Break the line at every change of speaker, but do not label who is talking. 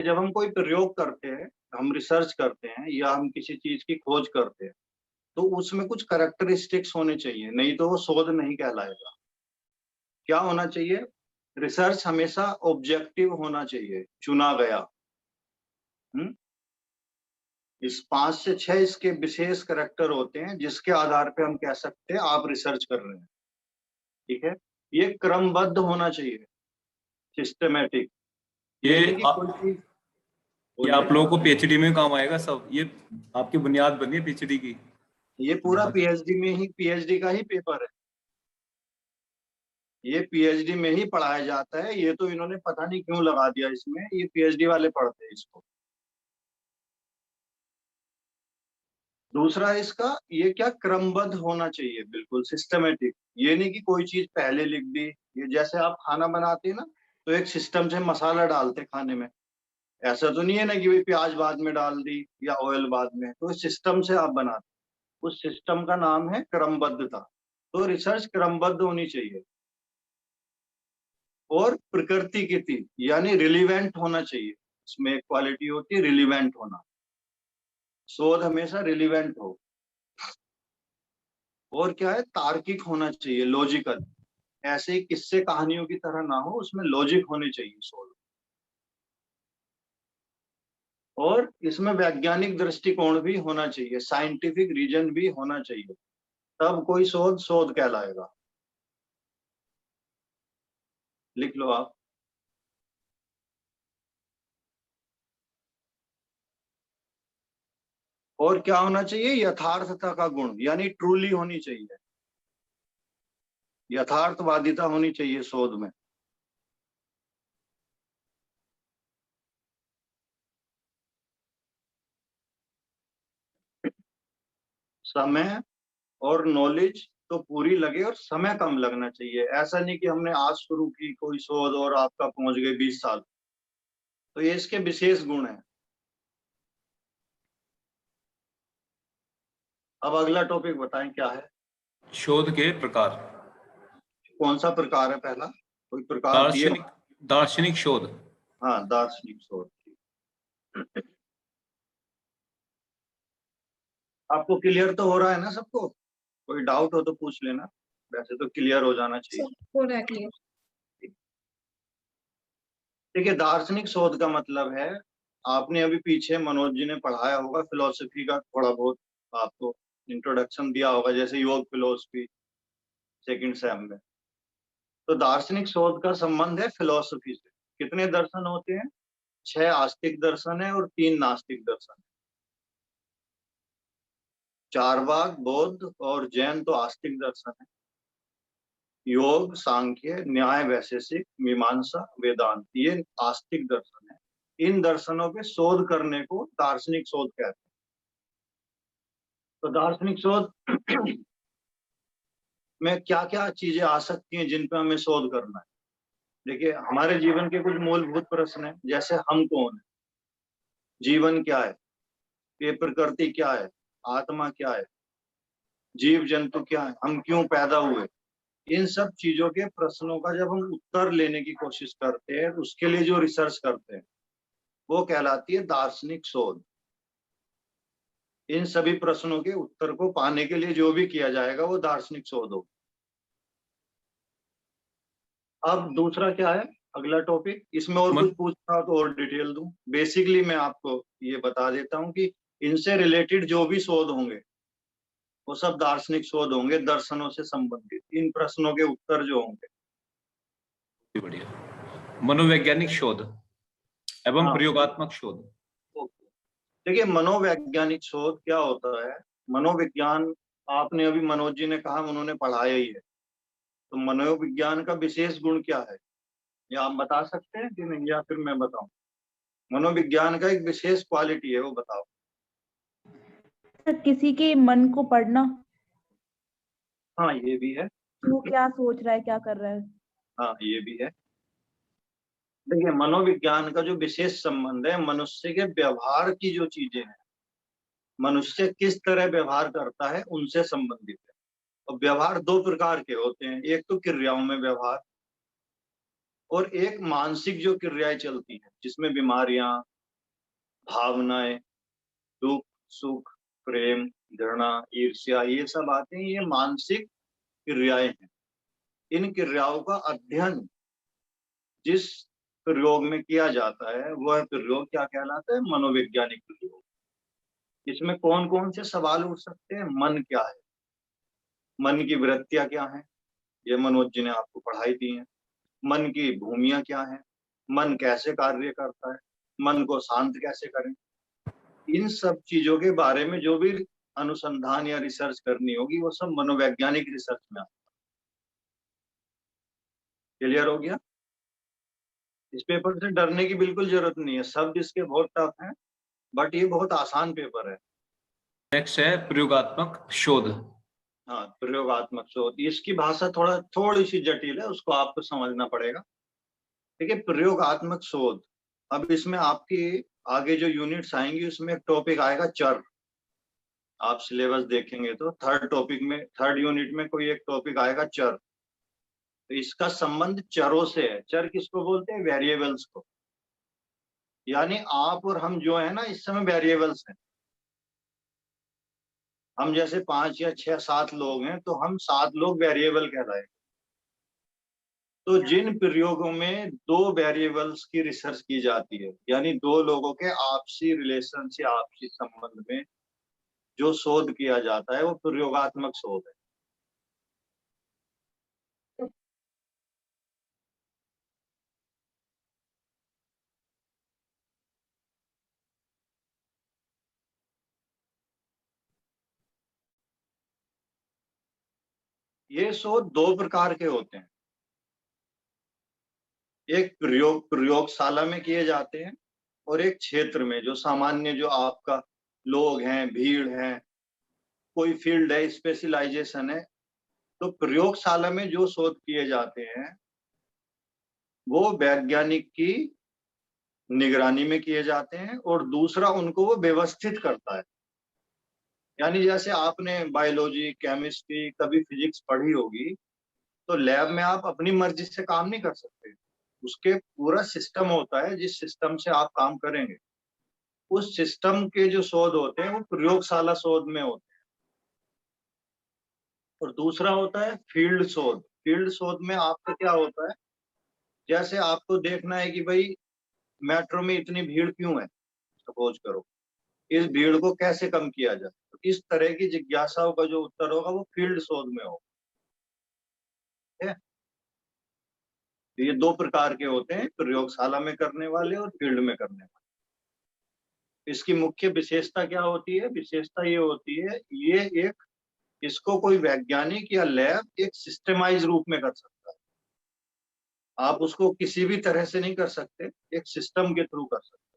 जब हम कोई प्रयोग करते हैं, हम रिसर्च करते हैं या हम किसी चीज की खोज करते हैं, तो उसमें कुछ कैरेक्टरिस्टिक्स होने चाहिए, नहीं तो वो शोध नहीं कहलाएगा। क्या होना चाहिए? रिसर्च हमेशा ऑब्जेक्टिव होना चाहिए, चुना गया। हम्म इस 5 से 6 इसके विशेष करैक्टर होते हैं, जिसके आधार पे हम कह सकते हैं आप रिसर्च कर रहे हैं। ठीक है। ये क्रमबद्ध होना चाहिए, सिस्टमेटिक।
ये
ये नहीं कि कोई चीज।
ये
बोलिए।
आप लोगों को पीएचडी में काम आएगा सब। ये आपकी बुनियाद बनी है पीएचडी की।
ये पूरा पीएचडी का ही पेपर है। ये पीएचडी में ही पढ़ाया जाता है। ये तो इन्होंने पता नहीं क्यों लगा दिया इसमें, ये पीएचडी वाले पढ़ते हैं इसको। दूसरा इसका, ये क्या, क्रमबद्ध होना चाहिए, बिल्कुल सिस्टमेटिक। ये नहीं कि कोई चीज पहले लिख दी। ये जैसे आप खाना बनाते हैं ना, तो एक सिस्टम से मसाला डालते खाने में। ऐसा तो नहीं है ना कि भाई प्याज बाद में डाल दी या ऑयल बाद में, तो इस सिस्टम से आप बनाते। उस सिस्टम का नाम है क्रमबद्धता। तो रिसर्च क्रमबद्ध होनी चाहिए। और प्रकृति की थी, यानी रिलीवेंट होना चाहिए। इसमें एक क्वालिटी होती है रिलीवेंट होना। शोध हमेशा रिलीवेंट हो। और क्या है, तार्किक होना चाहिए, लॉजिकल। ऐसे ही किस्से कहानियों की तरह ना हो, उसमें लॉजिक होने चाहिए शोध। और इसमें वैज्ञानिक दृष्टिकोण भी होना चाहिए, साइंटिफिक रीजन भी होना चाहिए। तब कोई शोध शोध कहलाएगा। लिख लो आप। और क्या होना चाहिए, यथार्थता का गुण, यानी ट्रूली होनी चाहिए। यथार्थवादिता होनी चाहिए शोध में। समय और नॉलेज तो पूरी लगे, और समय कम लगना चाहिए। ऐसा नहीं कि हमने आज शुरू की कोई शोध और आपका पहुंच गए 20 साल। तो ये इसके विशेष गुण हैं। अब अगला टॉपिक बताएं क्या है।
शोध के प्रकार।
कौन सा प्रकार है पहला? कोई प्रकार दिए?
दार्शनिक दार्शनिक शोध।
हाँ, दार्शनिक शोध। आपको क्लियर तो हो रहा है ना सबको? कोई डाउट हो तो पूछ लेना। वैसे तो क्लियर हो जाना चाहिए।
हो रहा है क्लियर।
देखिए, दार्शनिक शोध का मतलब है, आपने अभी पीछे मनोज जी ने पढ़ाया होगा फिलोसफी का थोड़ा बहुत, आपको इंट्रोडक्शन दिया होगा, जैसे योग फिलोसफी सेकंड सेम में। तो दार्शनिक शोध का संबंध है फिलोसफी से। कितने दर्शन होते हैं? 6 आस्तिक दर्शन है और 3 नास्तिक दर्शन है। चारवाक, बौद्ध और जैन तो आस्तिक दर्शन है। योग, सांख्य, न्याय, वैशेषिक, मीमांसा, वेदांत, ये आस्तिक दर्शन है। इन दर्शनों पे शोध करने को दार्शनिक शोध कहते हैं। तो दार्शनिक शोध में क्या क्या चीजें आ सकती हैं जिन पे हमें शोध करना है? देखिए, हमारे जीवन के कुछ मूलभूत प्रश्न हैं, जैसे हम कौन है, जीवन क्या है, ये प्रकृति क्या है, आत्मा क्या है, जीव जंतु क्या है, हम क्यों पैदा हुए। इन सब चीजों के प्रश्नों का जब हम उत्तर लेने की कोशिश करते हैं, उसके लिए जो रिसर्च करते हैं, वो कहलाती है दार्शनिक शोध। इन सभी प्रश्नों के उत्तर को पाने के लिए जो भी किया जाएगा वो दार्शनिक शोध होगा। अब दूसरा क्या है, अगला टॉपिक, इसमें और कुछ पूछना हो तो और डिटेल दूं। बेसिकली मैं आपको ये बता देता हूँ कि इनसे रिलेटेड जो भी शोध होंगे वो सब दार्शनिक शोध होंगे, दर्शनों से संबंधित इन प्रश्नों के उत्तर जो होंगे।
बढ़िया। मनोवैज्ञानिक शोध एवं
हाँ,
प्रयोगात्मक शोध।
देखिए, मनोवैज्ञानिक शोध क्या होता है। मनोविज्ञान, आपने अभी मनोज जी ने कहा, उन्होंने पढ़ाया ही है। तो मनोविज्ञान का विशेष गुण क्या है, ये आप बता सकते हैं कि नहीं, या फिर मैं बताऊं? मनोविज्ञान का एक विशेष क्वालिटी है, वो बताओ।
किसी के मन को पढ़ना।
हाँ, ये भी है।
वो क्या सोच रहा है, क्या कर रहा है।
हाँ, ये भी है। देखिए, मनोविज्ञान का जो विशेष संबंध है, मनुष्य के व्यवहार की जो चीजें हैं, मनुष्य किस तरह व्यवहार करता है, उनसे संबंधित है। और व्यवहार 2 प्रकार के होते हैं, एक तो क्रियाओं में व्यवहार, और एक मानसिक जो क्रियाएं चलती हैं, जिसमें बीमारियां, भावनाएं, दुख, सुख, प्रेम, घृणा, ईर्ष्या, ये सब आते हैं, ये मानसिक क्रियाएं हैं। इन क्रियाओं का अध्ययन जिस प्रयोग में किया जाता है वह प्रयोग क्या कहलाता है? मनोवैज्ञानिक प्रयोग। इसमें कौन कौन से सवाल उठ सकते हैं? मन क्या है, मन की वृत्तियां क्या हैं, ये मनोज जी ने आपको पढ़ाई दी है। मन की भूमियां क्या है, मन कैसे कार्य करता है, मन को शांत कैसे करें, इन सब चीजों के बारे में जो भी अनुसंधान या रिसर्च करनी होगी वो सब मनोवैज्ञानिक रिसर्च में आता है। क्लियर हो गया? इस पेपर से डरने की बिल्कुल जरूरत नहीं है, शब्द इसके बहुत टफ हैं, बट ये बहुत आसान पेपर है।
नेक्स्ट है प्रयोगात्मक शोध।
हाँ, प्रयोगात्मक शोध, इसकी भाषा थोड़ी सी जटिल है, उसको आपको समझना पड़ेगा। ठीक है, प्रयोगात्मक शोध। अब इसमें आपकी आगे जो यूनिट्स आएंगी उसमें एक टॉपिक आएगा चर। आप सिलेबस देखेंगे तो थर्ड यूनिट में कोई एक टॉपिक आएगा चर। तो इसका संबंध चरों से है। चर किसको बोलते हैं? वेरिएबल्स को। यानी आप और हम जो है ना इस समय वेरिएबल्स हैं। हम जैसे 5 या 6 7 लोग हैं तो हम 7 लोग वेरिएबल कहलाएंगे। तो जिन प्रयोगों में 2 वेरिएबल्स की रिसर्च की जाती है, यानी 2 लोगों के आपसी रिलेशन से, आपसी संबंध में जो शोध किया जाता है वो प्रयोगात्मक शोध है। ये शोध 2 प्रकार के होते हैं। एक प्रयोगशाला में किए जाते हैं और एक क्षेत्र में, जो सामान्य जो आपका लोग हैं, भीड़ है, कोई फील्ड है, स्पेशलाइजेशन है। तो प्रयोगशाला में जो शोध किए जाते हैं वो वैज्ञानिक की निगरानी में किए जाते हैं और दूसरा उनको वो व्यवस्थित करता है। यानी जैसे आपने बायोलॉजी, केमिस्ट्री, कभी फिजिक्स पढ़ी होगी, तो लैब में आप अपनी मर्जी से काम नहीं कर सकते। उसके पूरा सिस्टम होता है, जिस सिस्टम से आप काम करेंगे उस सिस्टम के जो शोध होते हैं वो प्रयोगशाला शोध में होते हैं। और दूसरा होता है फील्ड शोध। फील्ड शोध में आपका क्या होता है? जैसे आपको देखना है कि भाई मेट्रो में इतनी भीड़ क्यों है, सपोज करो, इस भीड़ को कैसे कम किया जाए। तो इस तरह की जिज्ञासाओं का जो उत्तर होगा वो फील्ड शोध में होगा। ठीक है? तो ये 2 प्रकार के होते हैं, प्रयोगशाला में करने वाले और फील्ड में करने वाले। इसकी मुख्य विशेषता क्या होती है? विशेषता ये होती है, ये एक, इसको कोई वैज्ञानिक या लैब एक सिस्टमाइज रूप में कर सकता है। आप उसको किसी भी तरह से नहीं कर सकते, एक सिस्टम के थ्रू कर सकते।